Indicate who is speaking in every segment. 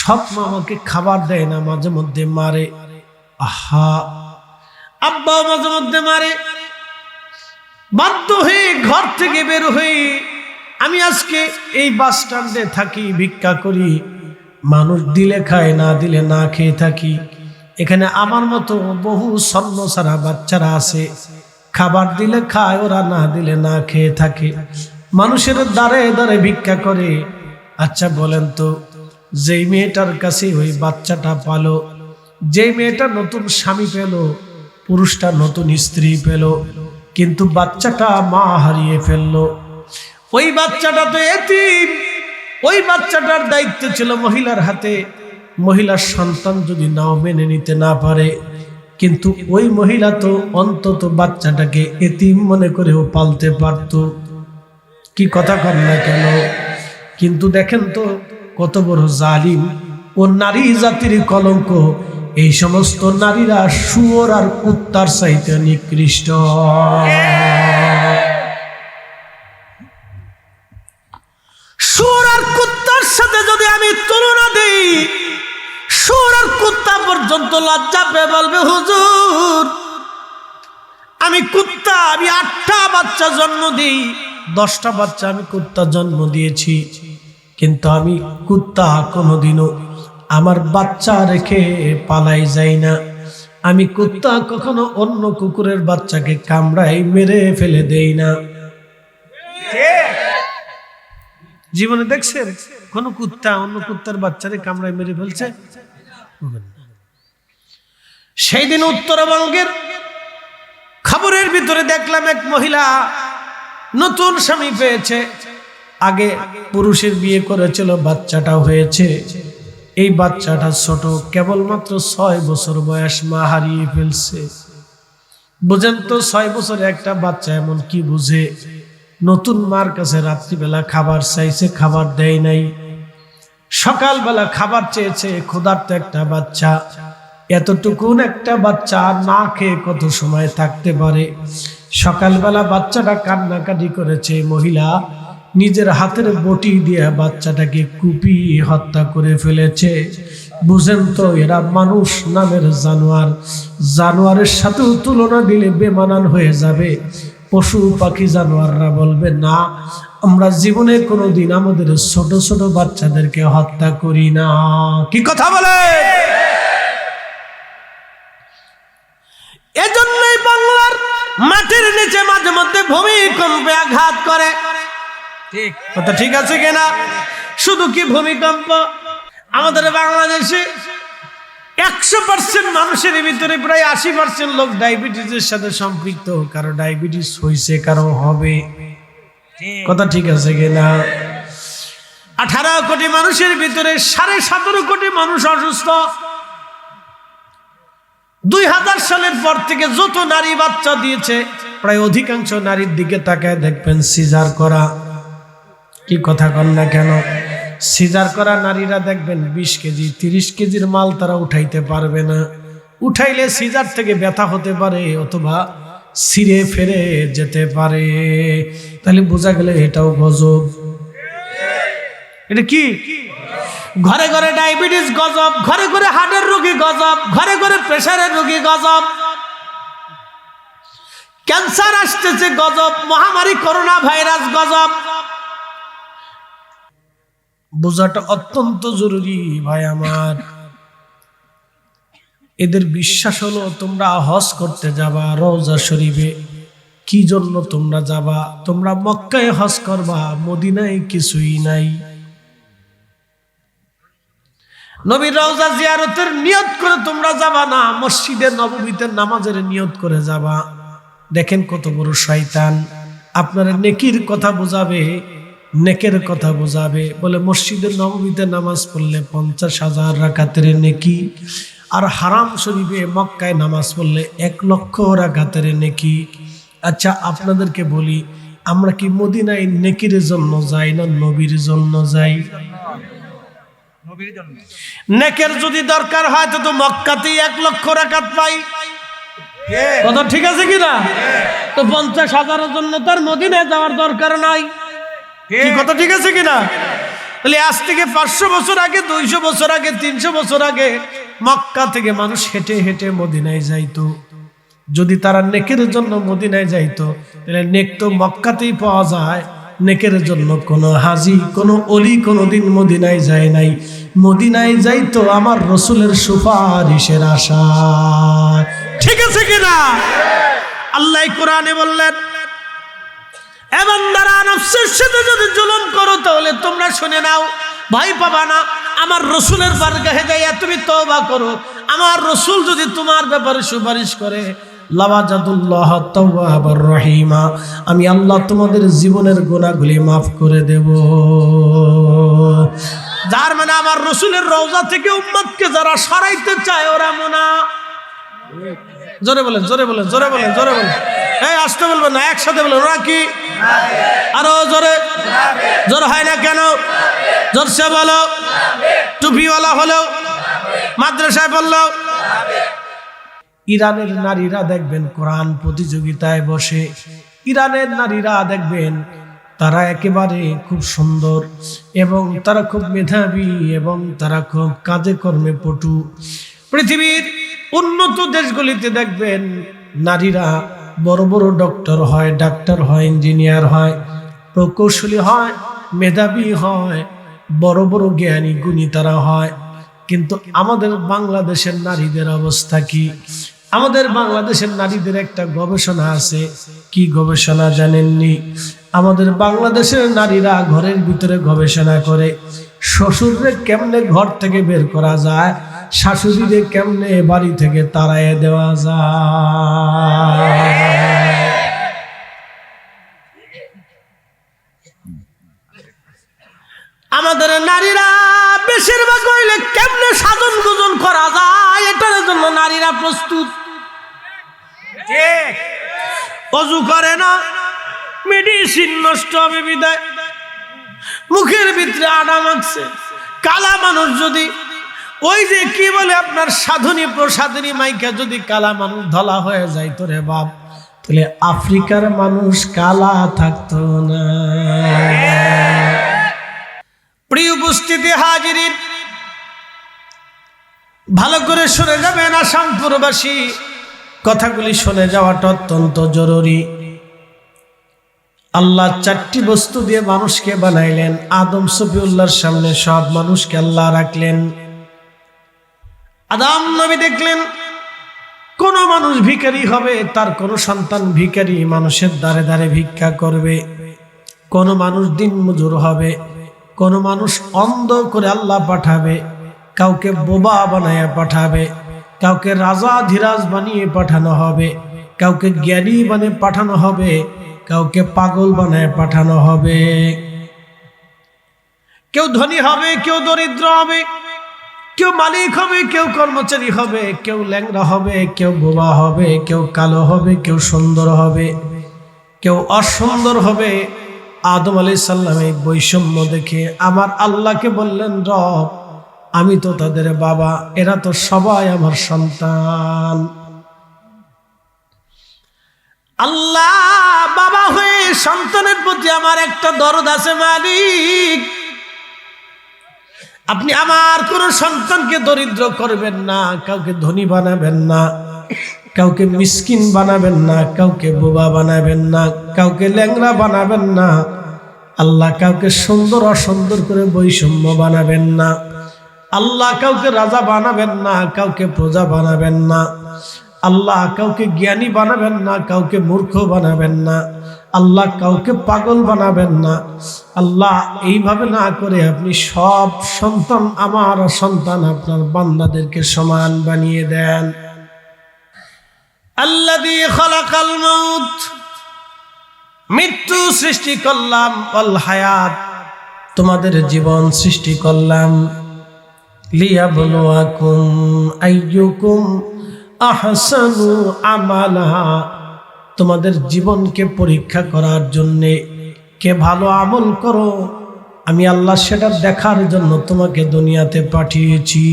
Speaker 1: সৎ মা আমাকে খাবার দেয় না, মাঝে মধ্যে মারে। আহা, আব্বা মাঝে মধ্যে মারে। বাধ্য হয়ে ঘর থেকে বের হয়ে আমি আজকে এই বাস স্ট্যান্ডে থাকি, ভিক্ষা করি। মানুষ দিলে খায়, না দিলে না খেয়ে থাকি। এখানে আমার মতো বহু ছন্ন ছাড়া বাচ্চারা আছে, খাবার দিলে খায়, ওরা না দিলে না খেয়ে থাকে। মানুষের দ্বারে দ্বারে ভিক্ষা করে। আচ্ছা বলেন তো, যেই মেয়েটার কাছে ওই বাচ্চাটা পালো, যেই মেয়েটা নতুন স্বামী পেল, পুরুষটা নতুন স্ত্রী পেল, কিন্তু বাচ্চাটা মা হারিয়ে ফেললো, ওই বাচ্চাটা তো এতিম। ওই বাচ্চাটার দায়িত্ব ছিল মহিলার হাতে। মহিলার সন্তান যদি নাও মেনে নিতে না পারে, কিন্তু ওই মহিলা তো অন্তত বাচ্চাটাকে এতিম মনে করেও পালতে পারত। কি কথা কন না কেন? কিন্তু দেখেন তো কত বড় জালিম ও নারী জাতির কলঙ্ক। এই সমস্ত নারীরা শুয়োর আর কুত্তার চাইতে নিকৃষ্ট। শুয়োর আর কুত্তার সাথে যদি আমি তুলনা দিই, শুয়োর আর কুত্তা পর্যন্ত লজ্জা পেয়ে বলবে, হুজুর আমি কুত্তা, আমি 8টা বাচ্চা জন্ম দিই, 10টা বাচ্চা আমি কুত্তা জন্ম দিয়েছি, কিন্তু আমি কুত্তা কোনোদিনও আমার বাচ্চা রেখে পালাই যাই না। আমি কুত্তা কখনো অন্য কুকুরের বাচ্চাকে কামড়াই মেরে ফেলে দেই না। জীবনে দেখছেন কোন কুত্তা অন্য কুত্তার বাচ্চারে কামড়ায় মেরে ফেলছে? সেই দিন উত্তরবঙ্গের খবরের ভিতরে দেখলাম এক মহিলা নতুন স্বামী পেয়েছে। আগে পুরুষের বিয়ে করেছিল, বাচ্চাটাও হয়েছে। এই বাচ্চাটা ছোট, কেবলমাত্র 6 বছর বয়স, মা হারিয়ে ফেলছে। বুঝেন তো 6 বছরে একটা বাচ্চা এমন কি বুঝে? নতুন মার কাছে রাত্রিবেলা খাবার চাইছে, খাবার দেয় নাই। সকালবেলা খাবার চেয়েছে, ক্ষুধার্ত একটা বাচ্চা। এতটুকুন একটা বাচ্চা না খেয়ে কত সময় থাকতে পারে? সকালবেলা বাচ্চাটা কান্নাকাটি করেছে, মহিলা নিজের হাতের বটি দিয়ে বাচ্চাটাকে কুপিয়ে হত্যা করে ফেলেছে। বুঝেন তো এরা মানুষ নামের জানোয়ার। জানোয়ারের সাথেও তুলনা দিলে বেমানান হয়ে যাবে। পশু পাখি জানোয়াররা বলবে, না আমরা জীবনে কোনোদিন আমাদের ছোট ছোট বাচ্চাদেরকে হত্যা করি না। কি কথা বলে? এজন্যই বাংলার মাটির নিচে মাঝে মধ্যে ভূমিকম্পে আঘাত করে। ঠিক কথা, ঠিক আছে কিনা? শুধু কি ভূমিকম্প, আমাদের বাংলাদেশে 100% মানুষের ভিতরে প্রায় 80% লোক ডায়াবেটিসের সাথে সম্পৃক্ত। কারো ডায়াবেটিস হয়েছে, কারো হবে। কথা ঠিক আছে কিনা? 18 কোটি মানুষের ভিতরে 17.5 কোটি মানুষ অসুস্থ। 2000 সালের পর থেকে যত নারী বাচ্চা দিয়েছে, প্রায় অধিকাংশ নারীর দিকে তাকায় দেখবেন সিজার করা। কি কথা কন না কেন? সিজার করা নারীরা দেখবেন 20 কেজি 30 কেজির মাল তারা উঠাইতে পারবে না। উঠাইলে সিজার থেকে ব্যথা হতে পারে অথবা ছিঁড়ে ফেরে যেতে পারে। তাহলে বোঝা গেলে এটাও গজব। এটা কি? ঘরে ঘরে ডায়াবেটিস গজব, ঘরে ঘরে হার্টের রোগী গজব, ঘরে ঘরে প্রেসারের রোগী গজব, ক্যান্সার আসতেছে গজব, মহামারী করোনা ভাইরাস গজব। বোঝাটা অত্যন্ত জরুরি ভাই আমার। এদের বিশ্বাস হলো তোমরা হজ করতে যাবা রওজা শরীফে। কি জন্য তোমরা যাবা? তোমরা মক্কায় হজ করবা, মদিনায় কিছুই নাই। নবীর রওজা জিয়ারতের নিয়ত করে তোমরা যাবা না, মসজিদে নববীতে নামাজের নিয়ত করে যাবা। দেখেন কত বড় শয়তান। আপনারা নেকির কথা বোঝাবে, নেকের কথা বোঝাবে, বলে মসজিদে নববীতে নামাজ পড়লে 50,000 রাকাতের নেকি, আর হারাম শরীফে মক্কায় নামাজ পড়লে 1,00,000 রাকাতের নেকি। আচ্ছা আপনাদেরকে বলি, আমরা কি মদিনায় নেকির জন্য যাই না নবীর জন্য যাই? নেকের যদি দরকার হয় তো মক্কাতেই 1,00,000 রাকাত পাই। কথা ঠিক আছে কিনা? তো 50,000-এর জন্য তার মদিনায় যাওয়ার দরকার নাই। কি কথা ঠিক আছে কিনা? বলে আজ থেকে 500 বছর আগে, 200 বছর আগে, 300 বছর আগে মক্কা থেকে মানুষ হেঁটে হেঁটে মদিনায় যাইতো। যদি তারা নেকের জন্য মদিনায় যাইতো, তাহলে নেক তো মক্কাতেই পাওয়া যায়। নেকের জন্য কোনো হাজী, কোনো অলি কোনোদিন মদিনায় যায় নাই। মদিনায় যাইতো আমার রসুলের সুপারিশের আশায়। ঠিক আছে কিনা? আল্লাহ কোরআনে বললেন, এ বান্দারা, নফসের সাথে যদি জুলুম করো তাহলে তোমরা শুনে নাও, ভয় পাবা না। আমার রসুলের বারগাহে যাইয়া তুমি তওবা করো। আমার রসুল যদি তোমার ব্যাপারে সুপারিশ করে, লাওয়াজাদুল্লাহ তাওয়াবার রহিমা, আমি আল্লাহ তোমাদের জীবনের গুনাহগুলি মাফ করে দেব। যার মানে আমার রসুলের রওজা থেকে উম্মতকে যারা সরাইতে চায় ওরা মোনা। জোরে বলেন, জোরে বলেন, জোরে বলেন, জোরে বলেন। এই আসতে বলবেন না, একসাথে বলেন। ওরা কি? আরো জোরে। জোর হয় না কেন? জোরসে বলো। টুপিওয়ালা হলো, মাদ্রাসায় বললো। ইরানের নারীরা দেখবেন কোরআন প্রতিযোগিতায় বসে। ইরানের নারীরা দেখবেন তারা একেবারে খুব সুন্দর এবং তারা খুব মেধাবী এবং তারা খুব কাজে কর্মে পটু। পৃথিবীর উন্নত দেশগুলিতে দেখবেন নারীরা বড় বড় ডক্টর হয়, ডাক্তার হয়, ইঞ্জিনিয়ার হয়, প্রকৌশলী হয়, মেধাবী হয়, বড় বড় জ্ঞানী গুণী তারা হয়। কিন্তু আমাদের বাংলাদেশের নারীদের অবস্থা কি? আমাদের বাংলাদেশের নারীদের একটা গবেষণা আছে। কি গবেষণা জানেননি? আমাদের বাংলাদেশের নারীরা ঘরের ভিতরে গবেষণা করে শ্বশুররে কেমনে ঘর থেকে বের করা যায়, শাশুড়িরে কেমনে বাড়ি থেকে তাড়াইয়ে দেওয়া যায়। আমাদের নারীরা বেশিরভাগ হইলে কেমনে সাধন গুজন করা যায় এটার জন্য নারীরা প্রস্তুত। অজু করে না, মেডিসিন নষ্ট হবে বিদায় মুখের ভিতরে আডা মাখছে। কালা মানুষ যদি ওই যে কি বলে আপনার সাধনী প্রসাদিনী মাইকা যদি কালা মানুষ ধলা হয়ে যায় তোরে বাপ, তাহলে আফ্রিকার মানুষ কালা থাকতো না। প্রিয় উপস্থিতি হাজিরিন, ভালো করে শুনে যাবেন আসামপুরবাসী, কথাগুলি শুনে যাওয়াটা অত্যন্ত জরুরি। আল্লাহ 4টি বস্তু দিয়ে মানুষকে বানাইলেন। আদম সফিউল্লাহর সামনে সব মানুষকে আল্লাহ রাখলেন। আদম নবী দেখলেন কোন মানুষ ভিখারি হবে, তার কোন সন্তান ভিখারি মানুষের দ্বারে দ্বারে ভিক্ষা করবে। কোন মানুষ দিনমজুর হবে, কোন মানুষ অন্ধ করে আল্লাহ পাঠাবে, কাউকে বোবা বানায় পাঠাবে, কাউকে রাজা ধীরাজ বানিয়ে পাঠানো হবে, কাউকে জ্ঞানী বানিয়ে পাঠানো হবে, কাউকে পাগল বানায় পাঠানো হবে। কেউ ধনী হবে, কেউ দরিদ্র হবে, কেউ মালিক হবে, কেউ কর্মচারী হবে, কেউ ল্যাংড়া হবে, কেউ বোবা হবে, কেউ কালো হবে, কেউ সুন্দর হবে, কেউ অসুন্দর হবে। আদম আলাইহিস সালাম এই বৈষম্য দেখে আমার আল্লাহকে বললেন, রব আমি তো তাদের বাবা, এরা তো সবাই আমার সন্তান। আল্লাহ বাবা হয়ে সন্তানের প্রতি আমার একটা দরদ আছে মালিক, আপনি আমার কোন সন্তানকে দরিদ্র করবেন না, কাউকে ধনী বানাবেন না, কাউকে মিসকিন বানাবেন না, কাউকে বোবা বানাবেন না, কাউকে ল্যাংড়া বানাবেন না। আল্লাহ কাউকে সুন্দর অসুন্দর করে বৈষম্য বানাবেন না। আল্লাহ কাউকে রাজা বানাবেন না, কাউকে প্রজা বানাবেন না। আল্লাহ কাউকে জ্ঞানী বানাবেন না, কাউকে মূর্খ বানাবেন না। আল্লাহ কাউকে পাগল বানাবেন না। আল্লাহ এইভাবে না করে আপনি সব সন্তান আমার সন্তান আপনার বান্দাদেরকে সমান বানিয়ে দেন। আল্লাযী খালাকাল মাউত, মৃত্যু সৃষ্টি করলাম, ওয়াল হায়াত, তোমাদের জীবন সৃষ্টি করলাম, লিয়াবলুয়াকুম আইয়ুকুম আহসানু আমালা, তোমাদের জীবনকে পরীক্ষা করার জন্য কে ভালো আমল করো আমি আল্লাহ সেটা দেখার জন্য তোমাকে দুনিয়াতে পাঠিয়েছি।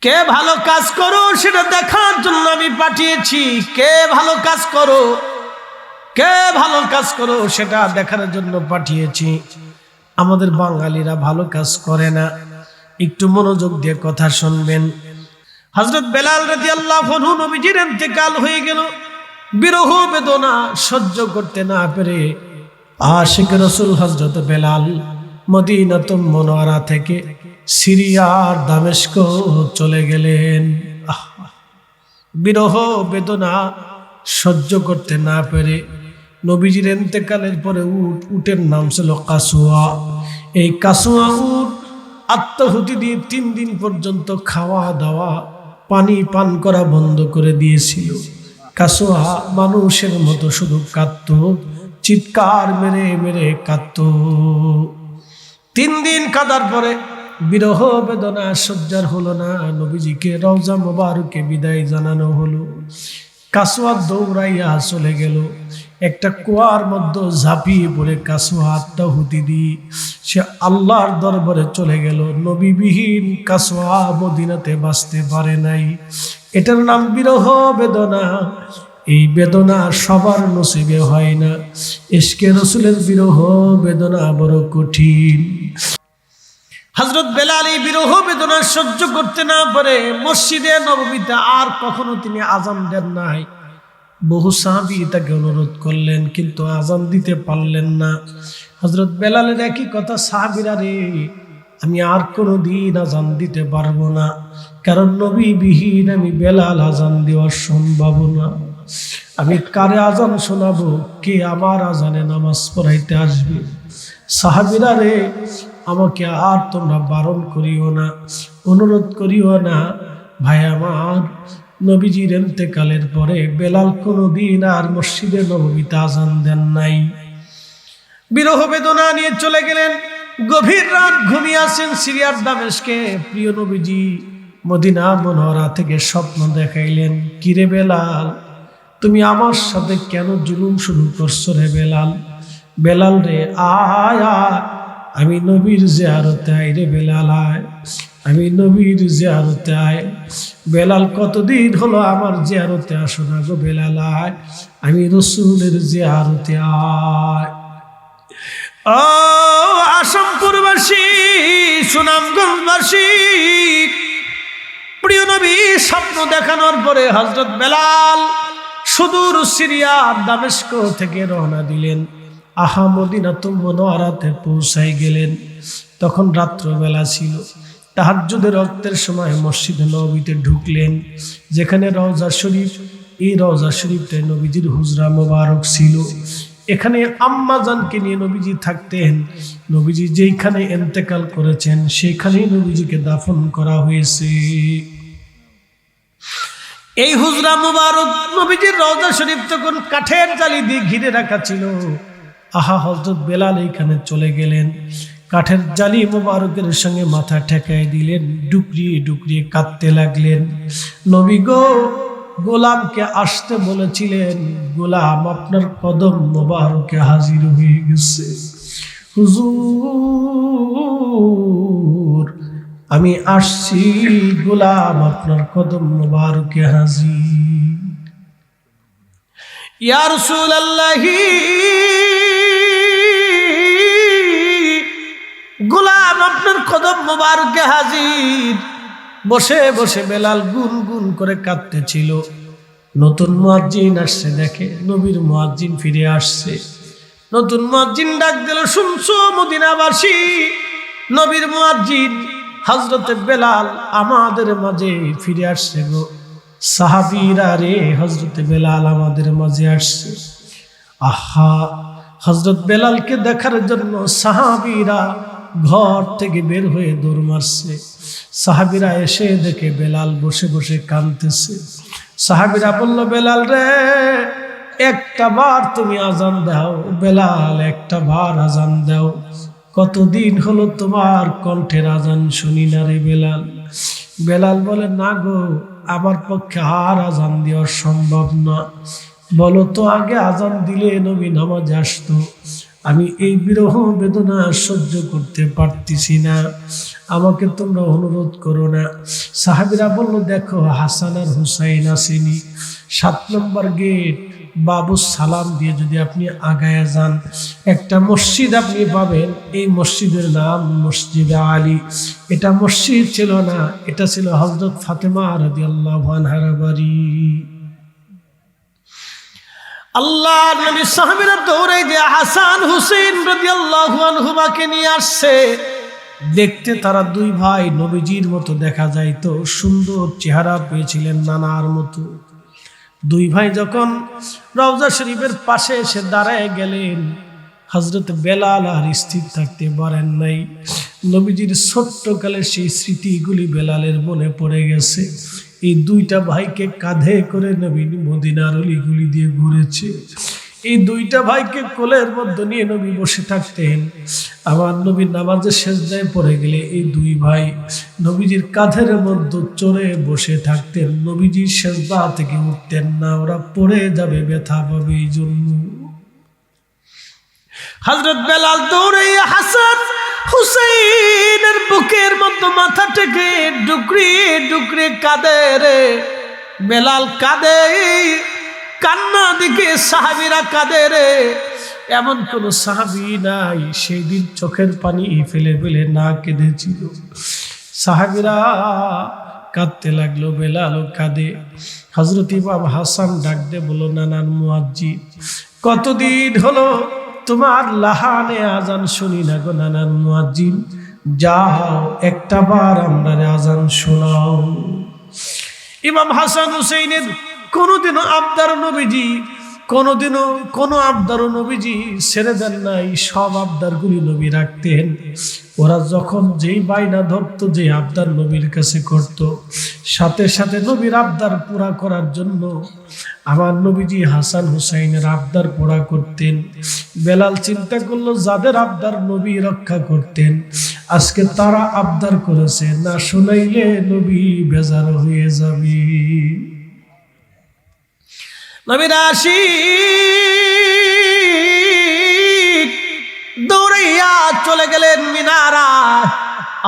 Speaker 1: কে ভালো কাজ করো সেটা দেখার জন্য আমি পাঠিয়েছি। কে ভালো কাজ করো কে ভালো কাজ করো সেটা দেখার জন্য পাঠিয়েছি। আমাদের বাঙালিরা ভালো কাজ করে না। একটু মনোযোগ দিয়ে কথা শুনবেন। হযরত বেলাল রাদিয়াল্লাহু আনহু নবীজির ইন্তেকাল হয়ে গেল। বিরহ বেদনা সহ্য করতে না পেরে আশিক রাসূল হযরত বেলাল মদিনাতুল মুনাওয়ারা থেকে সিরিয়ার দামেস্ক চলে গেলেন। বিরহ বেদনা সহ্য করতে না পেরে নবীজির ইন্তেকালের পরে উটের নাম ছিল কাসুয়া। এই কাসুয়া উট আত্মাহুতি দিয়ে 3 দিন পর্যন্ত খাওয়া দাওয়া পানি পান করা বন্ধ করে দিয়েছিল। কাসুয়া মানুষের মতো শুধু কাঁদত, চিৎকার মেরে মেরে কাঁদত। 3 দিন কাঁদার পরে বিরহ বেদনা সহ্যার হলো না। নবীজিকে রওজা মুবারকে বিদায় জানানো হলো। কাসুয়া দৌড়াইয়া চলে গেল একটা কুয়ার মধ্যে ঝাঁপিয়ে পড়ে। কাসুয়া আত্মাহুতি দিয়ে সে আল্লাহর দরবারে চলে গেল। নবীবিহীন কাসুয়া মদিনাতে বাঁচতে পারে নাই। এটার নাম বিরহ বেদনা। এই বেদনা সবার নসিবে হয় না। ইশকে রাসূলের বিরহ বেদনা বড় কঠিন। হযরত বেলাল এই বিরহ বেদনা সহ্য করতে না পারে মসজিদে নববীতে আর কখনো তিনি আযান দেন নাই। বহু সাহাবী তাকে অনুরোধ করলেন কিন্তু আযান দিতে পারলেন না। হযরত বেলালের একই কথা, সাহাবীরা রে, আমি আর কোনোদিন আযান দিতে পারবো না, কারণ নবী বিহীন আমি বেলাল আযান দেওয়া সম্ভব না। আমি কারে আযান শোনাবো? কে আমার আযানে নামাজ পড়াইতে আসবে? সাহাবীরা রে, আমাকে আর তোমরা বারণ করিও না, অনুরোধ করিও না। ভাই আমার, নবীজির ইন্তেকালের পরে বেলাল কোনোদিন আর মসজিদে নববীতে আযান দেন নাই। বিরহ বেদনা নিয়ে চলে গেলেন। গভীর রাত ঘুমিয়ে আছেন সিরিয়ার দামেস্কে। প্রিয় নবীজি মদিনা মুনাওয়ারা থেকে স্বপ্ন দেখাইলেন, কিরে বেলাল, তুমি আমার সাথে কেন জুলুম শুরু করছো রে বেলাল? বেলাল রে, আয় আয়, আমি নবীর জিয়ারতে আই রে বেলাল, আয়, আমি নবীর জিয়ারতে আয়। বেলাল, কতদিন হলো আমার জিয়ারতে আসো না গো বেলাল, আয়, আমি রাসূলের জিয়ারতে আয়। ও আসামপুরবাসী, সুনামগঞ্জবাসী, প্রিয় নবী স্বপ্ন দেখানোর পরে হযরত বেলাল সুদূর সিরিয়ার দামেস্ক থেকে রওনা দিলেন। মদিনাতুল মুনাওয়ারাতে পৌঁছাই গেলেন। তখন রাত্রবেলা ছিল। তাহাজ্জুদের ওয়াক্তের সময় মসজিদে নববীতে ঢুকলেন, যেখানে রওজা শরীফ। এই রওজা শরীফটায় নবীজির হুজরা মোবারক ছিল। এখানে আম্মা জানকে নিয়ে নবীজি থাকতেন। নবীজি যেইখানে ইন্তেকাল করেছেন সেইখানেই নবীজিকে দাফন করা হয়েছে। এই হুজরা মুবারক নবীজির রওজা শরীফ তখন কাঠের জালি দিয়ে ঘিরে রাখা ছিল। হযরত বেলাল এইখানে চলে গেলেন, কাঠের জালি মুবারকের সঙ্গে মাথা ঠেকাই দিলেন, ডুকরিয়ে ডুকরিয়ে কাঁদতে লাগলেন। নবী গো, গোলামকে আসতে বলেছিলেন, গোলাম আপনার কদম মুবারকে হাজির হয়ে গেছে। হুজুর, আমি আসছি, গোলাম আপনার কদম মুবারকে হাজির। ইয়া রাসূলুল্লাহি, গোলাম আপনার কদম মুবারকে হাজির। বসে বসে বেলাল গুনগুন করে কাঁদতেছিল। নতুন মুয়াজ্জিন আসছে, দেখে নবীর মুয়াজ্জিন ফিরে আসছে। নতুন মুয়াজ্জিন ডাক দিল, শুনছো মদিনাবাসী, নবীর মুয়াজ্জিন হযরতে বেলাল আমাদের মাঝে ফিরে আসছে গো। সাহাবীরা রে, হযরতে বেলাল আমাদের মাঝে আসছে। হযরত বেলালকে দেখার জন্য সাহাবীরা ঘর থেকে বের হয়ে দৌড় মারছে। সাহাবীরা এসে দেখে বেলাল বসে বসে কাঁদতেছে। সাহাবীরা বলল, বেলাল রে, একটা বার তুমি আজান দাও। বেলাল, একটা বার আজান দাও। কতদিন হলো তোমার কণ্ঠের আজান শুনি না রে বেলাল। বেলাল বলে, না গো, আমার পক্ষে আর আজান দেওয়া সম্ভব না। বলো তো, আগে আজান দিলে নবী নামাজে আসতো। আমি এই বিরহ বেদনা সহ্য করতে পারতেছি না, আমাকে তোমরা অনুরোধ করো না। সাহাবীরা বলল, দেখো হাসান আর হুসাইন আসেনি, 7 নম্বর গেট বাবু সালাম দিয়ে যদি আপনি আগায়া যান, একটা মসজিদ আপনি পাবেন। এই মসজিদের নাম মসজিদে আলী। এটা মসজিদ ছিল না, এটা ছিল হযরত ফাতেমা রাদিয়াল্লাহু আনহার বাড়ি। আল্লাহর নবী সাহাবীরা দৌড়ে যে হাসান হুসেন রাদিয়াল্লাহু আনহুমাকে নিয়ে আসছে। দেখতে তারা দুই ভাই নবীজির মতো দেখা যাইতো, সুন্দর চেহারা পেয়েছিলেন নানার মতো। দুই ভাই যখন রওজা শরীফের পাশে এসে দাঁড়ায় গেলেন, হযরত বেলাল আর স্থির থাকতে পারেন নাই। নবীজির ছোট্টকালের সেই স্মৃতিগুলি বেলালের মনে পড়ে গেছে। এই দুইটা ভাইকে কাঁধে করে নবী মদিনার অলিগুলি দিয়ে ঘুরেছে। এই দুইটা ভাইকে কোলের মধ্যে নিয়ে নবী বসে থাকতেন। আমার নবী নামাজে সেজদায় পড়ে গেলে এই দুই ভাই নবীজির কাঁধের মধ্যে চড়ে বসে থাকতেন। নবীজি সেজদা থেকে উঠতেন না, ওরা পড়ে যাবে, ব্যথা পাবে। এই জন্য হযরত বেলাল দৌড়ে হাসান হুসাইনের বুকের মধ্যে মাথা টেকে ডুকরে ডুকরে কাঁদে রে। বেলাল কাঁদে, কান্না দিকে সাহাবীরা কাঁদে রে। এমন কোন সাহাবী নাই সেই দিন চোখের পানি ফেলে ফেলে না কেঁদেছিল। সাহাবীরা কাঁদতে লাগলো, বেলালও কাঁদে। হযরত ইমাম হাসান ডাক দে বলো, নানার মুয়াজ্জিন, কতদিন হলো তোমার লাহানে আজান শুনি না গো নানার মুয়াজ্জিন, যাও একটা বার আমরা আজান শোনাও। ইমাম হাসান হুসাইনের কোনোদিনও আবদার নবীজি, কোনোদিনও কোনো আবদার নবীজি ছেড়ে দেন নাই। সব আবদারগুলি নবী রাখতেন। ওরা যখন যেই বাইনা ধরতো, যে আবদার নবীর কাছে করত, সাথে সাথে নবীর আবদার পুরা করার জন্য আমার নবীজি হাসান হুসাইনের আবদার পুরা করতেন। বেলাল চিন্তা করলো, যাদের আবদার নবী রক্ষা করতেন, আজকে তারা আবদার করেছে, না শুনাইলে নবী বেজার হয়ে যাবে। নবীর আশিক দৌড়াইয়া চলে গেলেন মিনারা।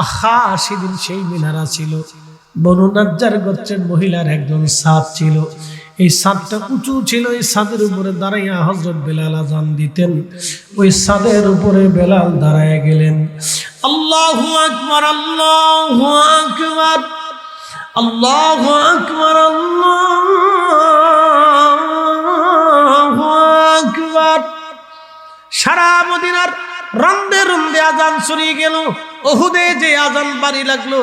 Speaker 1: আহা, সেদিন সেই মিনারা ছিল বনু নাজ্জার গোত্রের মহিলার একজন ছাদ ছিল। এই ছাদটা উঁচু ছিল। এই ছাদের উপরে দাঁড়াইয়া হযরত বেলাল আযান দিতেন। ওই ছাদের উপরে বেলাল দাঁড়ায় গেলেন। আল্লাহু আকবার, আল্লাহু আকবার, আল্লাহু আকবার, আল্লাহু আকবার। সারা মদিনার রন্দে রন্দে আজান ছড়িয়ে গেল। উহুদে যে আজান বাড়ি লাগলো,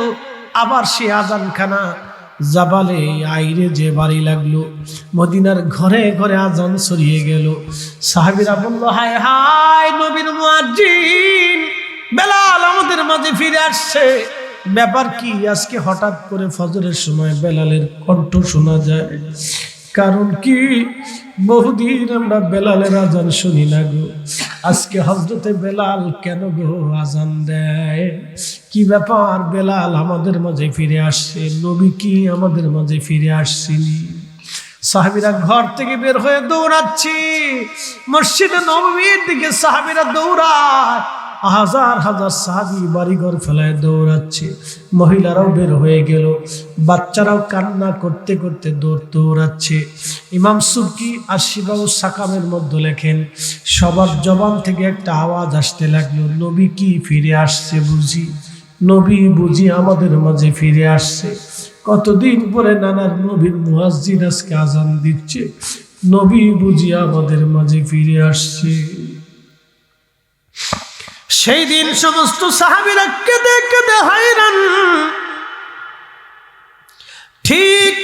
Speaker 1: আবার সে আজানখানা জাবালে আইরে যে বাড়ি লাগলো। মদিনার ঘরে ঘরে আজান ছড়িয়ে গেল। সাহাবীরা বলল, হায় হায়, নবীর মুয়াজ্জিন বেলাল আমাদের মাঝে ফিরে আসছে। ব্যাপার কি? আজকে হঠাৎ করে ফজরের সময় বেলালের কণ্ঠ শোনা যায়। কারণ কি? বহুদিন আমরা বেলালের আজান শুনি না গো। আজকে হযরতে বেলাল কেন গো আজান দেয়? কি ব্যাপার? বেলাল আমাদের মাঝে ফিরে আসছে। নবী কি আমাদের মাঝে ফিরে আসছিনি? সাহাবীরা ঘর থেকে বের হয়ে দৌড়াচ্ছি। মসজিদে নববীর দিকে সাহাবীরা দৌড়ায়। হাজার হাজার সাহাবী বাড়িঘর ফেলায় দৌড়াচ্ছে। মহিলারাও বের হয়ে গেল, বাচ্চারাও কান্না করতে করতে দৌড়াচ্ছে। ইমাম সুবকি আর শিবাউ সাকামের মধ্যে লেখেন, সবার জবান থেকে একটা আওয়াজ আসতে লাগলো, নবী কি ফিরে আসছে বুঝি? নবী বুঝি আমাদের মাঝে ফিরে আসছে। কতদিন পরে নানার নবীর মুয়াজ্জিন আজকে আজান দিচ্ছে, নবী বুঝি আমাদের মাঝে ফিরে আসছে। সেই দিন সমস্ত সাহাবীরা কেঁদে কেঁদে হয়রান। ঠিক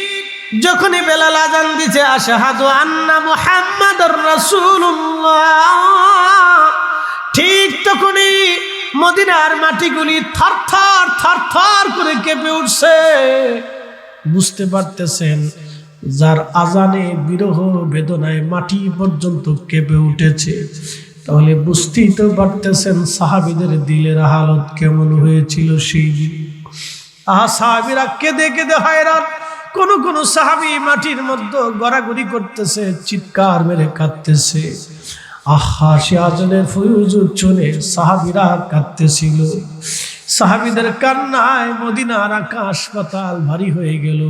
Speaker 1: যখনই বেলাল আযান দিছে, আশহাদু আন্না মুহাম্মাদুর রাসূলুল্লাহ, ঠিক তখনই মদিনার মাটিগুলি থরথর থরথর করে কেঁপে উঠছে। বুঝতে পারতেছেন, যার আজানে বিরহ বেদনায় মাটি পর্যন্ত কেঁপে উঠেছে, তাহলে বুঝতেই তো পারতেছেন সাহাবীদের দিলের হালত কেমন হয়েছিল সেই দিন। সাহাবীরা কেঁদে কেঁদে হয়রান। কোন কোন সাহাবী মাটির মধ্যে গড়াগড়ি করতেছে, চিৎকার মেরে কাঁদতেছে। আহা, সে আজানের ফয়ুজ শুনে সাহাবীরা কাঁদতেছিল। সাহাবীদের কান্নায় মদিনার আকাশ পাতাল ভারী হয়ে গেল।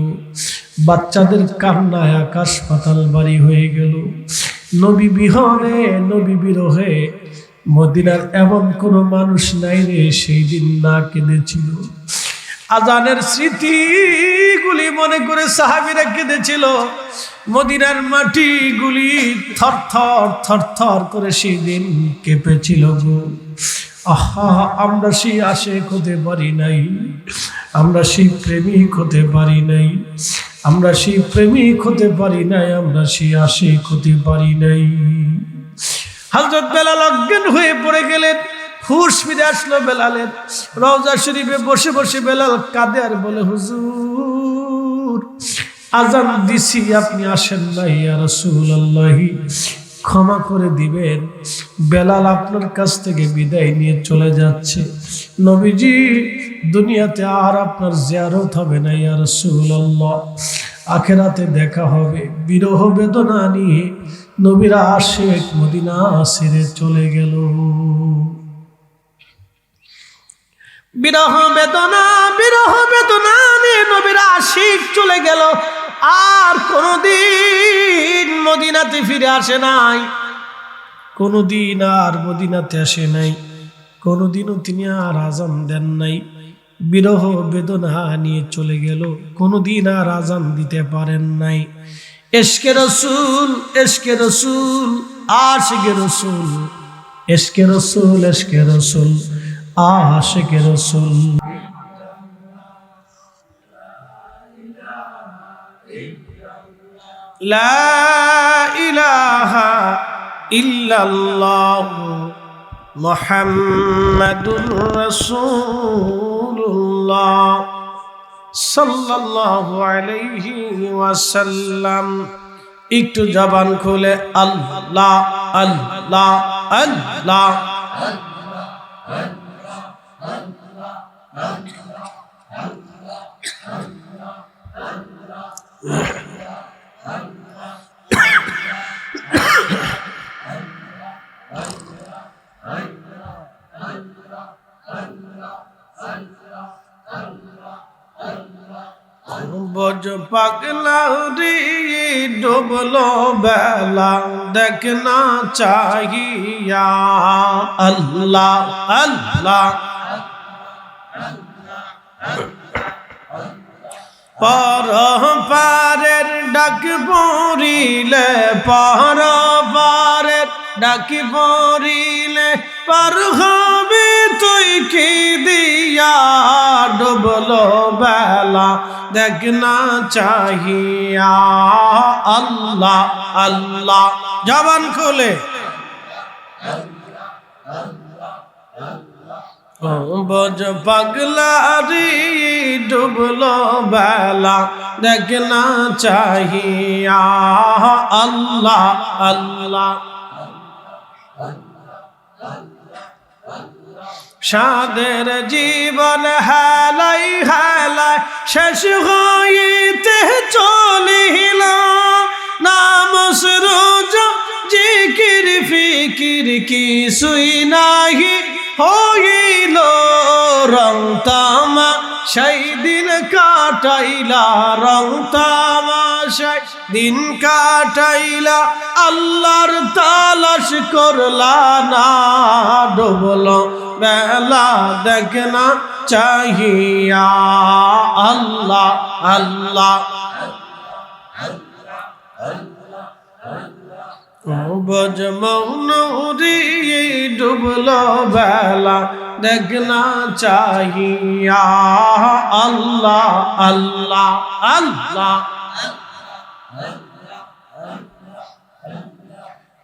Speaker 1: বাচ্চাদের কান্নায় আকাশ পাতাল বাড়ি হয়ে গেল। নবী বিহনে, নবী বিরহে মদিনার এমন কোন মানুষ নাই রে সেই দিন না কেঁদেছিল। আজানের স্মৃতিগুলি মনে করে সাহাবীরা কেঁদেছিল। মদিনার মাটিগুলি থরথর থরথর করে সেই দিন কেঁপেছিল গো। আহা, আমরা সেই আশিক হতে পারি নাই, আমরা সেই প্রেমিক হতে পারি নাই, আমরা সেই প্রেমিক হতে পারি নাই, আমরা সেই আশিক হতে পারি নাই। হযরত বেলাল অজ্ঞান হয়ে পড়ে গেলেন। হুশ ফিরে আসলো বেলালের। রওজা শরীফে বসে বসে বেলাল কাঁদে আর বলে, হুজুর আজান দিছি, আপনি আসেন নাই, ইয়া রাসূলুল্লাহ ক্ষমা করে দিবেন। বেলাল আপনার কাছ থেকে বিদায় নিয়ে চলে যাচ্ছে। নবীজি দুনিয়াতে আর আপনার জিয়ারত হবে না ইয়া রাসূলুল্লাহ, আখিরাতে দেখা হবে। বিরহ বেদনা নিয়ে নবীর আশিক মদিনা ছেড়ে চলে গেল। বিরহ বেদনা নিয়ে নবীর আশিক চলে গেল। আর কোনদিন মদিনাতে ফিরে আসে নাই, কোনদিন আর মদিনাতে আসে নাই, কোনদিনও তিনি আর আজান দেন নাই। বিরহ বেদনা নিয়ে চলে গেল, কোনদিন আর আজান দিতে পারেন নাই। ইশকে রাসূল, ইশকে রাসূল, আশিকে রাসূল, ইশকে রাসূল, ইশকে রাসূল, আশিকে রাসূল। লা ইলাহা ইল্লাল্লাহ মুহাম্মাদুর রাসূলুল্লাহ সাল্লাল্লাহু আলাইহি ওয়াসাল্লাম। একটু জবান খুলে আল্লাহ আল্লাহ আল্লাহ। বজ পাগলা রে ডুবলো বেলা দেখনা চাহিয়া। আল্লাহ আল্লাহ। পারের ডাক পড়িলে, পারের ডাক পড়িলে পার হবে তুই কি দিয়া। ডুবলো বেলা দেখনা চাহিয়া। আল্লাহ আল্লাহ। জবান খুলে বজ পাগলা রে ডুবলো বেলা দেখনা চাহিয়া। আল্লাহ আল্লাহ। সাদের জীবন হেলাই হেলাই শেষ হইতে চলিল। নামাজ রোজা জিকির ফিকির কিছুই নাহি হইল। রং তামা সেই দিন কাটাইলা, রং তামাশাই দিন কাটাইলা। আল্লাহর তালাশ করলা না। ডুবলো বেলা দেখনা চাহিয়া। আল্লাহ আল্লাহ। বজ মৌনরি ডুবলো বেলা দেখনা চাহিয়া। আল্লাহ আল্লাহ আল্লাহ।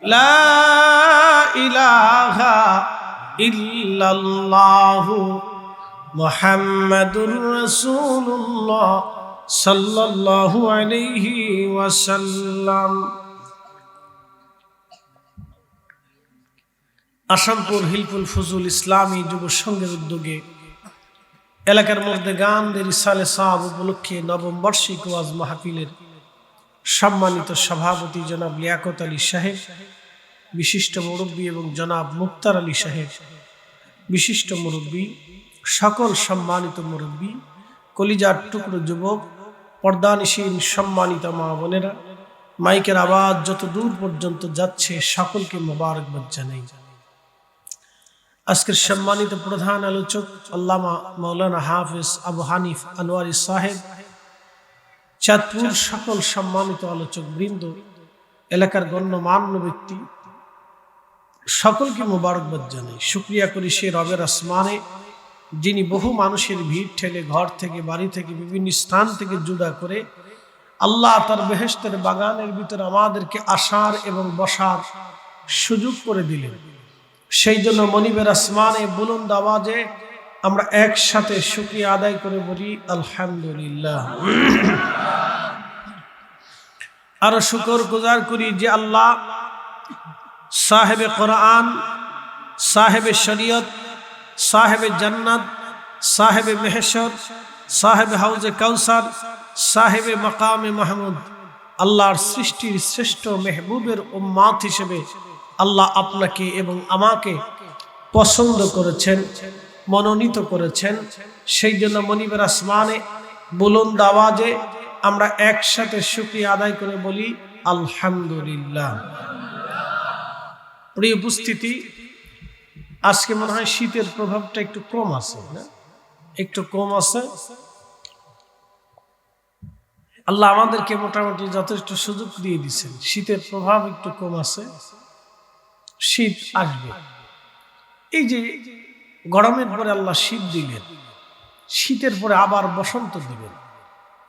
Speaker 1: লা ইলাহা ইল্লাল্লাহু মুহাম্মাদুর রাসূলুল্লাহ সাল্লাল্লাহু আলাইহি ওয়াসাল্লাম। আসামপুর হিলফুল ফজুল ইসলামী যুব সংঘের উদ্যোগে এলাকার মধ্যে গানদের ইসালে সাহাব উপলক্ষে নবম বার্ষিক ওয়াজ মাহফিলের সম্মানিত সভাপতি জনাব লিয়াকত আলী সাহেব, বিশিষ্ট মুরব্বী, এবং জনাব মুক্তার আলী সাহেব, বিশিষ্ট মুরব্বী, সকল সম্মানিত মুরব্বী, কলিজার টুকরো যুবক পর্দানিশীন সম্মানিত মা বোনেরা, মাইকের আওয়াজ যত দূর পর্যন্ত যাচ্ছে সকলকে মোবারকবাদ জানাই। আজকের সম্মানিত প্রধান আলোচক আল্লামা মাওলানা হাফেজ আবু হানিফ আনোয়ারি সাহেব, চাঁদপুর সকল সম্মানিত আলোচক বৃন্দ, এলাকার গণ্যমান্য ব্যক্তি সকলকে মোবারকবাদ জানাই। শুকরিয়া করি সে রবের আসমানে যিনি বহু মানুষের ভিড় ঠেলে ঘর থেকে বাড়ি থেকে বিভিন্ন স্থান থেকে জুদা করে আল্লাহ তার বেহেশতের বাগানের ভিতরে আমাদেরকে আসার এবং বসার সুযোগ করে দিলেন। সেই জন্য মনিবের আসমানে বুলন্দ আওয়াজে আমরা একসাথে শুকরিয়া আদায় করে বলি আলহামদুলিল্লাহ। আরো শুকর গুজার করি যে আল্লাহ সাহেবে কোরআন, সাহেবে শরীয়ত, সাহেবে জান্নাত, সাহেবে মেহশর, সাহেবে হাউজে কাউসার, সাহেবে মাকামে মাহমুদ, আল্লাহর সৃষ্টির শ্রেষ্ঠ মেহবুবের উম্মাত হিসেবে আল্লাহ আপনাকে এবং আমাকে পছন্দ করেছেন, মনোনীত করেছেন। সেই জন্য মনিবের আসমানে বুলন্দ আওয়াজে আমরা একসাথে শুকরিয়া আদায় করে বলি আলহামদুলিল্লাহ। প্রিয় উপস্থিতি, আজকে মনে হয় শীতের প্রভাবটা একটু কম আছে, না? একটু কম আছে। আল্লাহ আমাদেরকে মোটামুটি যথেষ্ট সুযোগ দিয়ে দিচ্ছেন, শীতের প্রভাব একটু কম আছে। শীত আসবে, এই যে গরমের পরে আল্লাহ শীত দিলেন, শীতের পরে আবার বসন্ত দিবেন,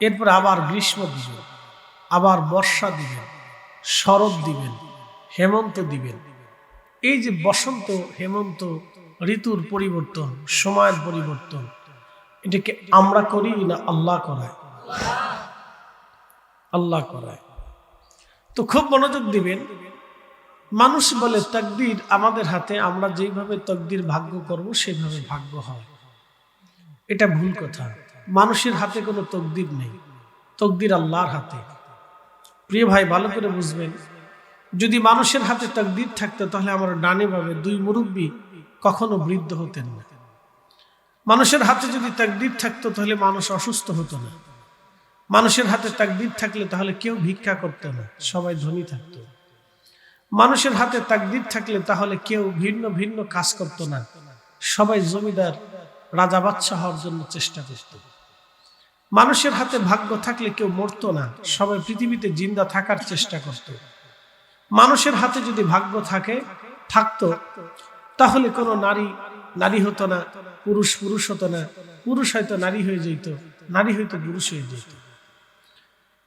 Speaker 1: এরপরে আবার গ্রীষ্ম দিবেন, আবার বর্ষা দিবেন, শরৎ দিবেন, হেমন্ত দিবেন। এই যে বসন্ত হেমন্ত ঋতুর পরিবর্তন, সময়ের পরিবর্তন, এটাকে আমরা করি না আল্লাহ করায়? আল্লাহ করায়। তো খুব মনোযোগ দিবেন। মানুষ বলে তাকদীর আমাদের হাতে, আমরা যেইভাবে তকদির ভাগ্য করব সেইভাবে ভাগ্য হয়। এটা ভুল কথা। মানুষের হাতে কোনো তকদির নেই, তকদির আল্লাহর হাতে। প্রিয় ভাই, ভালো করে বুঝবেন, যদি মানুষের হাতে তকদির থাকতো তাহলে আমরা ডানে ভাবে দুই মুরব্বী কখনো বৃদ্ধ হতেন না। মানুষের হাতে যদি তকদির থাকতো তাহলে মানুষ অসুস্থ হতো না। মানুষের হাতে তকদির থাকলে তাহলে কেউ ভিক্ষা করতো না, সবাই ধনী থাকতো। মানুষের হাতে তকদির থাকলে তাহলে কেউ ভিন্ন ভিন্ন কাজ করতো না, সবাই জমিদার রাজা বাদশা হওয়ার জন্য চেষ্টা করত। মানুষের হাতে ভাগ্য থাকলে কেউ মরতো না, সবাই পৃথিবীতে জিন্দা থাকার চেষ্টা করত। মানুষের হাতে যদি ভাগ্য থাকতো তাহলে কোনো নারী নারী হতো না, পুরুষ পুরুষ হতো না, পুরুষ হয়তো নারী হয়ে যেত, নারী হয়তো পুরুষ হয়ে যেত।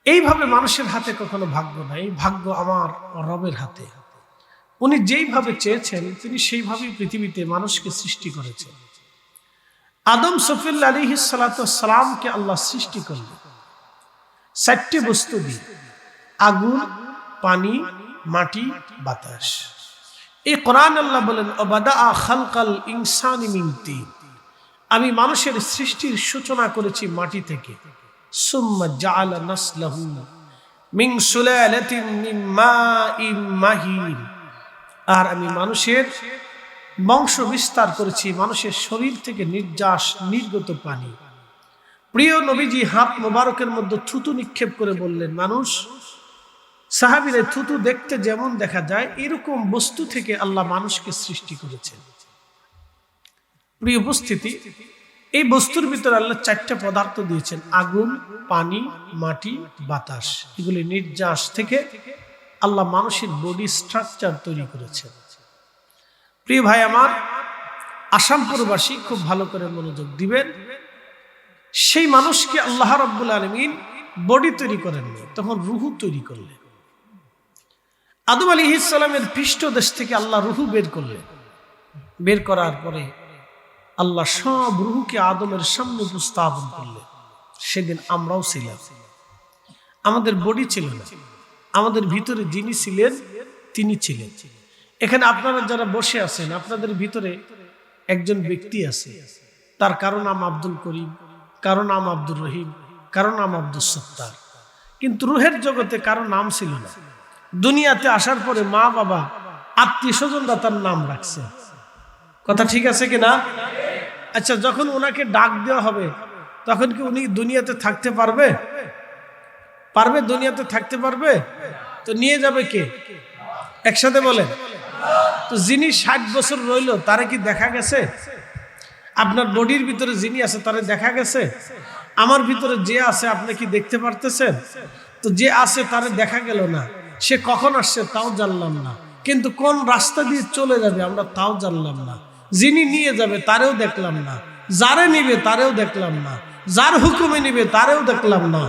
Speaker 1: এইভাবে মানুষের হাতে কখনো ভাগ্য নাই, ভাগ্য আমার রবের হাতে। উনি যেইভাবে চেয়েছেন তিনি সেইভাবেই পৃথিবীতে মানুষকে সৃষ্টি করেছেন। আদম সফিল আলাইহিস সালাতু ওয়াস সালামকে আল্লাহ সৃষ্টি করলেন 4টি বস্তু দিয়ে, আগুন, পানি, মাটি, বাতাস। এই কোরআন আল্লাহ বলেন ওয়াবাদা খালকাল ইনসানি মিন তিন, আমি মানুষের সৃষ্টির সূচনা করেছি মাটি থেকে। সুম্মা জাআলা নাসলাহু মিন সুলালাতিন মিন মাইন মাহিন, আর আমি মানুষের বংশ বিস্তার করেছি মানুষের শরীর থেকে নির্গত পানি। প্রিয় নবীজি হাত মোবারকের মধ্যে থুতু নিক্ষেপ করে বললেন, মানুষ, সাহাবীরা, থুতু দেখতে যেমন দেখা যায় এরকম বস্তু থেকে আল্লাহ মানুষকে সৃষ্টি করেছেন। প্রিয় উপস্থিতি, এই বস্তুর ভিতরে আল্লাহ 4টা পদার্থ দিয়েছেন, আগুন, পানি, মাটি, বাতাস। এগুলি নির্যাস থেকে আল্লাহ মানুষের বডি স্ট্রাকচার তৈরি করেছেন। প্রিয় ভাই আমার, আসামপুরবাসী খুব ভালো করে মনোযোগ দিবেন। সেই মানুষকে আল্লাহ রাব্বুল আলামিন বডি তৈরি করেননি, তখন রুহু তৈরি করলেন। আদম আলাইহিস সালামের পৃষ্ঠদেশ থেকে আল্লাহ রুহু বের করলেন। বের করার পরে আল্লাহ সব রুহুকে আদমের সামনে উপস্থাপন করলেন। সেদিন আমরাও ছিলাম, আমাদের বডি ছিল না, আমাদের ভিতরে যিনি ছিলেন তিনি ছিলেন। এখানে আপনারা যারা বসে আছেন, আপনাদের ভিতরে একজন ব্যক্তি আছে, তার কারো নাম আব্দুল করিম, কারো নাম আব্দুর রহিম, কারো নাম আব্দুল সত্তার, কিন্তু রুহের জগতে কারো নাম ছিল না। দুনিয়াতে আসার পরে মা বাবা আত্মীয় স্বজনরা তার নাম রাখছে। কথা ঠিক আছে কিনা? আচ্ছা, যখন ওনাকে ডাক দেওয়া হবে তখন কি উনি দুনিয়াতে থাকতে পারবে? পারবে? দুনিয়াতে থাকতে পারবে? তো নিয়ে যাবে কে? একসাথে বলেন। তো যিনি 60 বছর রইল তারে কি দেখা গেছে? আপনার বডির ভিতরে যিনি আছে তারে দেখা গেছে? আমার ভিতরে যে আছে আপনি কি দেখতে পারতেছেন? তো যে আছে তারে দেখা গেল না, সে কখন আসছে তাও জানলাম না, কিন্তু কোন রাস্তা দিয়ে চলে যাবে আমরা তাও জানলাম না। যিনি নিয়ে যাবে তারেও দেখলাম না, যারে নিবে তারেও দেখলাম না, যার হুকুমে নিবে তারেও দেখলাম না,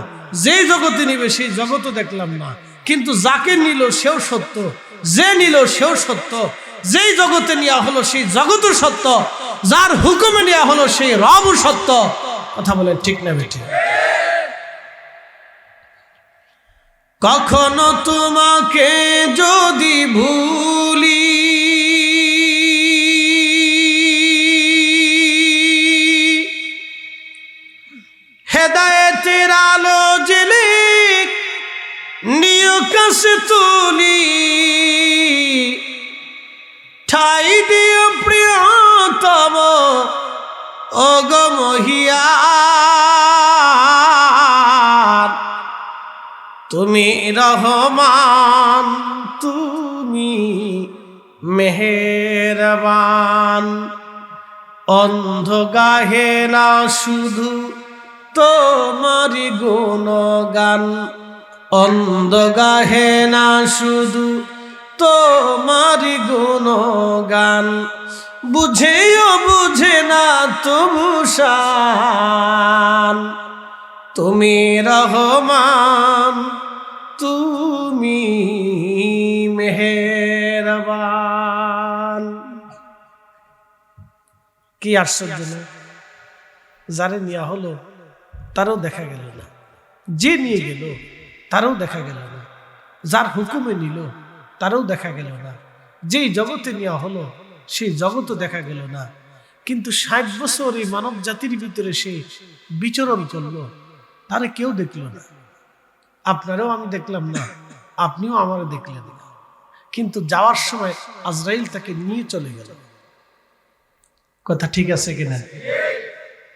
Speaker 1: যেই জগতে নিবে সেই জগতও দেখলাম না। কিন্তু যাকে নিল সেও সত্য, যে নিল সেও সত্য, যেই জগতে নেওয়া হলো সেই জগৎও সত্য, যার হুকুমে নেওয়া হলো সেই রবও সত্য। কথা বলেন ঠিক না বেঠিক? কখনো তোমাকে যদি ভুলি, হেদায়েতের আলো জেলে নিয় কাছে তুলি, ঠাই দিও প্রিয়তম ওগো মহিয়ান, তুমি রহমান, তুমি মেহেরবান। অন্ধ গাহে না শুধু তোমারি গুণগান, অন্ধ গাহে না শুধু তোমারি গুণগান, বুঝেও বুঝে না তবু শান, তুমি রহমান, তুমি মেহেরবান। কি আশ্চর্য না? যারে নেওয়া হলো তারও দেখা গেল না, যে নিয়ে গেল তারও দেখা গেল না, যার হুকুমে নিল তারও দেখা গেল না, যেই জগতে নেওয়া হলো সেই জগতও দেখা গেল না। কিন্তু 60 বছর এই মানব জাতির ভিতরে সে বিচরণ করলো, তারে কেউ দেখল না। আপনারাও আমি দেখলাম না, আপনিও আমারও দেখলেন না। কিন্তু যাওয়ার সময় আজরাইল তাকে নিয়ে চলে গেল। কথা ঠিক আছে কিনা?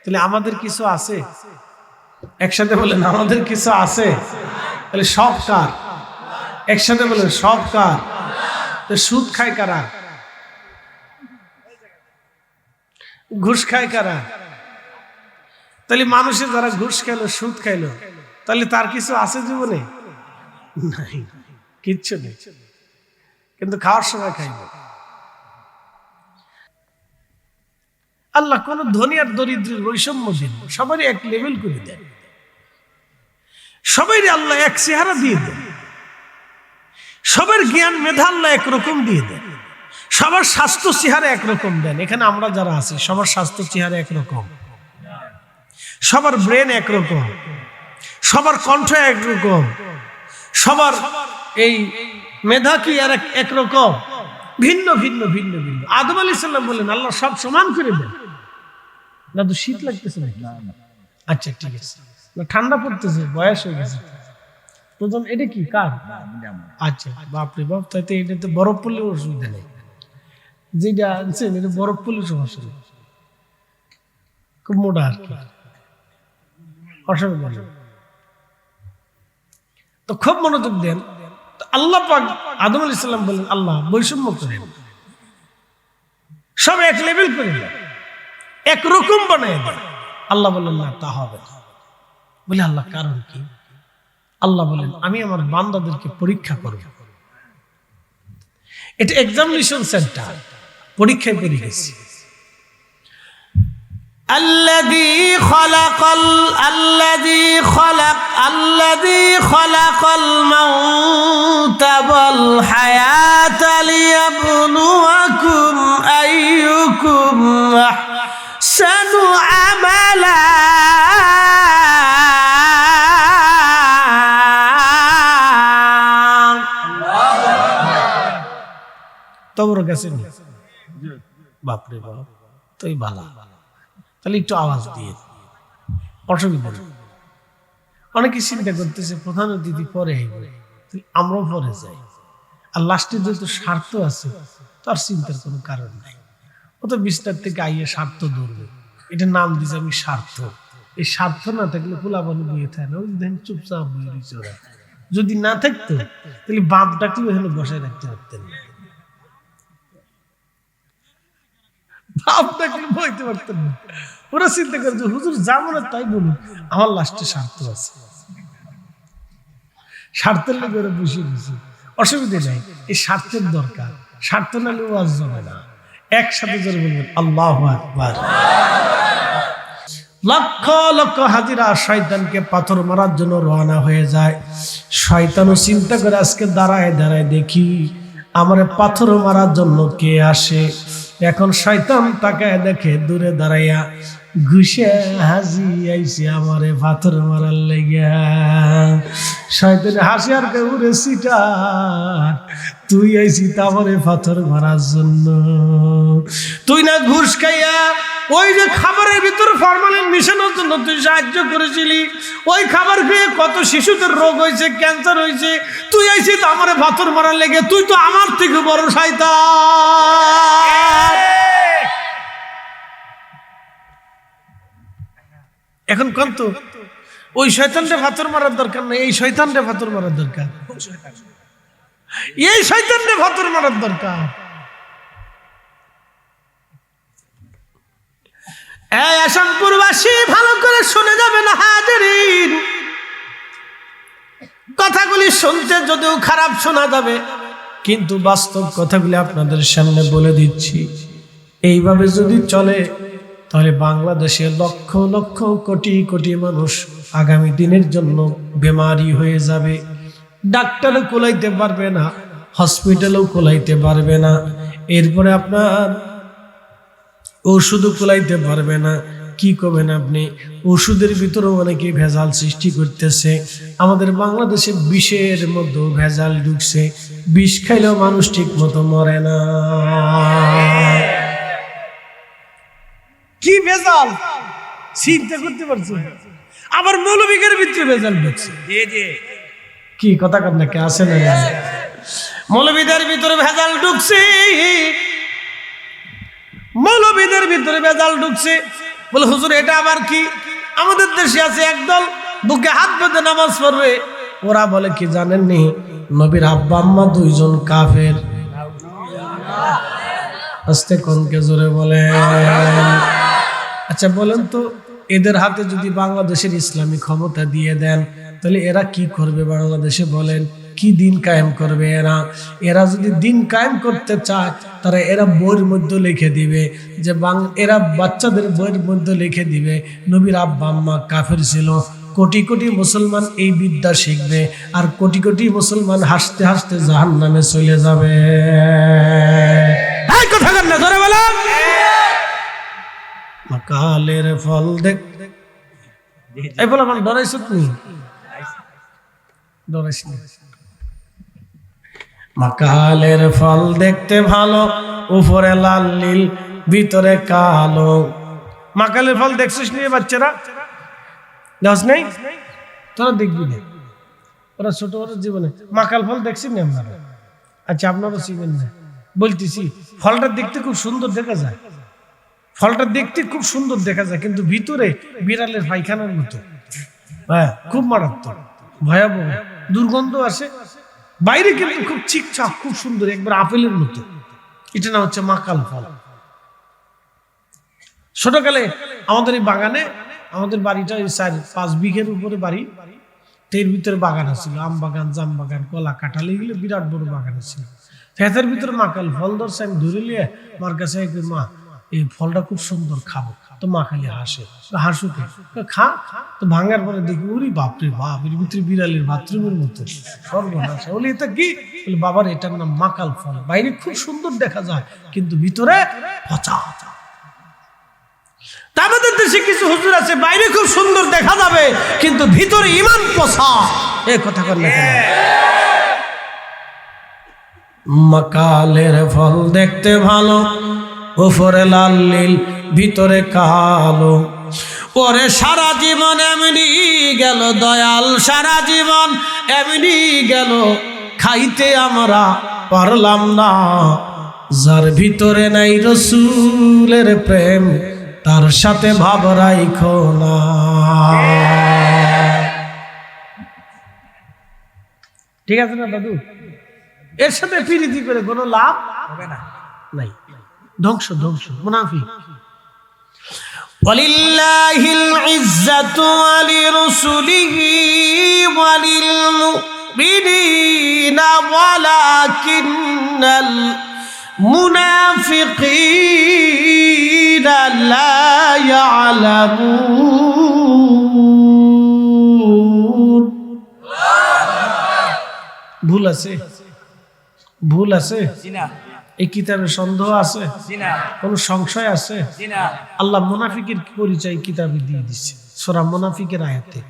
Speaker 1: তাহলে আমাদের কিছু আছে? একসাথে বলেন আমাদের কিছু আছে। তাহলে সব কার? একসাথে বলেন সব কার? তো সুদ খায় কারা? ঘুষ খায় কারা? তাহলে মানুষের যারা ঘুষ খাইলো, সুদ খাইলো, তাহলে তার কিছু আছে জীবনে? নাই, কিচ্ছু নেই। কিন্তু খাওয়ার সময় খাইব। আল্লাহ কোন ধনী আর দরিদ্রের বৈষম্য দিন, সবারই এক লেভেল করে দেন, সবাই আল্লাহ এক চেহারা দিয়ে দেন, সবার জ্ঞান মেধা আল্লাহ একরকম দিয়ে দেন, সবার স্বাস্থ্য চেহারা একরকম দেন। এখানে আমরা যারা আছি সবার স্বাস্থ্য চেহারা একরকম, সবার ব্রেন একরকম, সবার কণ্ঠ একরকম, সবার এই মেধা কি আর একরকম? ভিন্ন ভিন্ন ভিন্ন ভিন্ন। আদম আলাইহিস সালাম বলেন আল্লাহ সব সমান করে দেন। না তো শীত লাগতেছে নাকি? আচ্ছা ঠিক আছে, না ঠান্ডা পড়তেছে, বয়স হয়ে গেছে। প্রথম এটা কি কার? আচ্ছা বাপরে বাপ, তাইতে এটাতে বরফ পড়লে অসুবিধা নেই, যেটা আনছেন এটা বরফ পড়লে সমস্যা নেই, খুব মোটা আর কি, অসুবিধা নেই। তো খুব মনোযোগ দেন। আল্লাহ পাক আদম আলাইহিস সালাম বলেন আল্লাহ বৈষম্য করেন, সব এক লেভেল করে দেন, একরকম বানায় দেন। আল্লাহ বলেন না, তা হবে না। বলে আল্লাহ কারণ কি? আল্লাহ বলেন আমি আমার বান্দাদেরকে পরীক্ষা করব। এটা এক্সামিনেশন সেন্টার, পরীক্ষায় পড়ে গেছি। الذي خلق الموت والحياة ليبلوكم أيكم أحسن عملا তোর কাছে বাপরে বাপ, তুই ভালা, তাহলে একটু আওয়াজ দিয়ে, অসুবিধা নেই। অনেকে চিন্তা করতেছে প্রধান অতিথি পরে আইবে, আমরাও পরে যাই, আর লাস্টে যেহেতু স্বার্থ আছে তার চিন্তার কোনো কারণ নাই। ও তো বিস্তার থেকে আইয়ে স্বার্থ ধরবে, এটা নাম দিয়েছে আমি স্বার্থ। এই স্বার্থ না থাকলে পোলাপান বইয়ে থাকে না, ওই দেখেন চুপচাপ বই রয়েছে ওরা। যদি না থাকতো তাহলে বাপটাকেও এখানে বসায় রাখতে পারতেন না, বাপটাকে বইতে পারতেন না। ওরা চিন্তা করে যে হুজুর যা মনে তাই বলুন, আমার লাস্টে স্বার্থ আছে, স্বার্থের লোক ওরা বসিয়ে দিয়েছে। অসুবিধা নাই, এই স্বার্থের দরকার, স্বার্থ নাহলে ওয়াজ জমে না। একসাথে জোরে বলবেন আল্লাহু আকবার। লক্ষ লক্ষ হাজিরা শয়তানকে পাথর মারার জন্য রওনা হয়ে যায়। শয়তানও চিন্তা করে আজকে দাঁড়ায় দাঁড়ায় দেখি আমারে পাথর মারার জন্য কে আসে। এখন শয়তান তাকায় দেখে দূরে দাঁড়াইয়া ঘুষে হাসি আইছে আমারে পাথর মারার লেগা। শয়তান হাসি আর কে উড়ে সিটার, তুই আইছি আমারে পাথর মারার জন্য। তুই না ঘুষ খাইয়া ওই যে খাবারের ভিতর ফরমালিন মিশানোর জন্য তুই সাহায্য করেছিলি, ওই খাবার খেয়ে কত শিশুদের রোগ হয়েছে, ক্যান্সার হয়েছে, তুই আইছিস আমারে পাথর মারার লেগে। তুই তো আমার থেকে বড় শয়তান। এখন কোন তো ওই শয়তানরে পাথর মারার দরকার না, এই শয়তানরে পাথর মারার দরকার, এই শয়তানরে পাথর মারার দরকার। এই আসামপুরবাসী ভালো করে শুনে যাবেন হাজিরিন, কথাগুলি শুনতে যদিও খারাপ শোনা যাবে, কিন্তু বাস্তব কথাগুলি আপনাদের সামনে বলে দিচ্ছি। এইভাবে যদি চলে তাহলে বাংলাদেশে লক্ষ লক্ষ কোটি কোটি মানুষ আগামী দিনের জন্য বেমারি হয়ে যাবে। ডাক্তারও কোলাইতে পারবে না, হসপিটালও কোলাইতে পারবে না, এরপরে আপনার ওষুধও কোলাইতে পারবে না। কি করবেন আপনি? ওষুধের ভিতরেও অনেকে ভেজাল সৃষ্টি করতেছে। আমাদের বাংলাদেশে বিষের মধ্যেও ভেজাল ঢুকছে, বিষ খাইলেও মানুষ ঠিক মতো মরে না। কি ভেজাল চিন্তা করতে পারছো? আবার মৌলবীদের ভিতরে ভেজাল ঢুকছে। কি কথা আপনাকে আসে না? মৌলবীদের ভিতরে ভেজাল ঢুকছে, মৌলবীদের ভিতরে ভেজাল ঢুকছে। বলে হুজুর এটা আবার কি? আমাদের দেশে আছে একদল বুকে হাত বেঁধে নামাজ পড়বে, ওরা বলে কি জানেননি, নবীর আব্বা আম্মা দুইজন কাফের। আস্তে কোনকে জোরে বলেন। আচ্ছা বলেন তো, এদের হাতে যদি বাংলাদেশের ইসলামী ক্ষমতা দিয়ে দেন তাহলে এরা কি করবে বাংলাদেশে? বলেন কি দিন কায়েম করবে এরা? এরা যদি দিন কায়েম করতে চায় তারা এরা বইয়ের মধ্যে লিখে দিবে যে এরা বাচ্চাদের বইয়ের মধ্যে লিখে দিবে নবীর আব্বা আম্মা কাফের ছিল। কোটি কোটি মুসলমান এই বিদ্যা শিখবে, আর কোটি কোটি মুসলমান হাসতে হাসতে জাহান্নামে চলে যাবে। এই কথা কেন ধরে বলেন? মাকালের ফল দেখ, এই বলে আমার ডরাইছ তুমি? ডরাইস না। মাকালের ফল দেখতে ভালো, উপরে লাল নীল ভিতরে কালো। মাকালের ফল দেখছিস নিয়ে বাচ্চারা? দেখ নেই তোরা দেখবি না, ওরা ছোট বড় জীবনে মাকাল ফল দেখছি না আপনারা? আচ্ছা আপনারা চিনেন না, বলতেছি ফলটা দেখতে খুব সুন্দর দেখা যায়, ফলটা দেখতে খুব সুন্দর দেখা যায়, কিন্তু ভিতরে বিড়ালের পায়খানার মতো। হ্যাঁ, খুব মারাত্মক, ভয়াবহ, দুর্গন্ধ আসে। বাইরে কিন্তু খুব চিকচাক, খুব সুন্দর, একবার আপেলের মতো। এটা না হচ্ছে মাকাল ফল। ছোটকালে আমাদের এই বাগানে, আমাদের বাড়িটা 4-5 বিঘের উপরে বাড়ি, এর ভিতরে বাগান ছিল, আম বাগান, জাম বাগান, কলা, কাঁঠাল, এগুলো বিরাট বড় বাগান ছিল। এর ভিতরে মাকাল ফল ধরছে, আমি ধরে নিয়ে মার কাছে, মা এই ফলটা খুব সুন্দর, খাবো। তো মা খালি হাসে, হাসুকে খা। তো ভাঙার পরে দেখি উরি বাপরে বাপ, এর ভিতরে বিড়ালের বাথরুমের মতো, সর্বনাশ। বলি এটা কি? বলে বাবার এটার নাম মাকাল ফল। বাইরে খুব সুন্দর দেখা যায় কিন্তু ভিতরে পচা। আমাদের দেশে কিছু হুজুর আছে, বাইরে খুব সুন্দর দেখা যাবে কিন্তু ভিতরে ঈমান পচা। এই কথা বললে মাকালের ফল দেখতে ভালো, উপরে লাল নীল ভিতরে কালো। ওরে সারা জীবন এমনি গেল দয়াল, সারা জীবন এমনি গেল, খাইতে আমরা পারলাম না। যার ভিতরে নাই রসুলের প্রেম তার সাথে ভাব রাইখো না। ঠিক আছে না দাদু? এর সাথে প্রীতি করে কোনো লাভ হবে না, নাই, ধ্বংস ধ্বংস মুনাফিক। ওয়ালিল্লাহিল ইজ্জাতু ওয়ালিরুসুলিহি ওয়ালিলমুমিনিনা ওয়ালাকিন্নাল মুনাফিকিনা লা ইয়ালামুন। ভুল আছে? ভুল আছে? এই কিতাবের সন্দেহ আছে? কোন সংশয় আছে? আল্লাহ মুনাফিকের পরিচয় কিতাবে দিয়ে দিচ্ছে সূরা মুনাফিকের আয়াতে।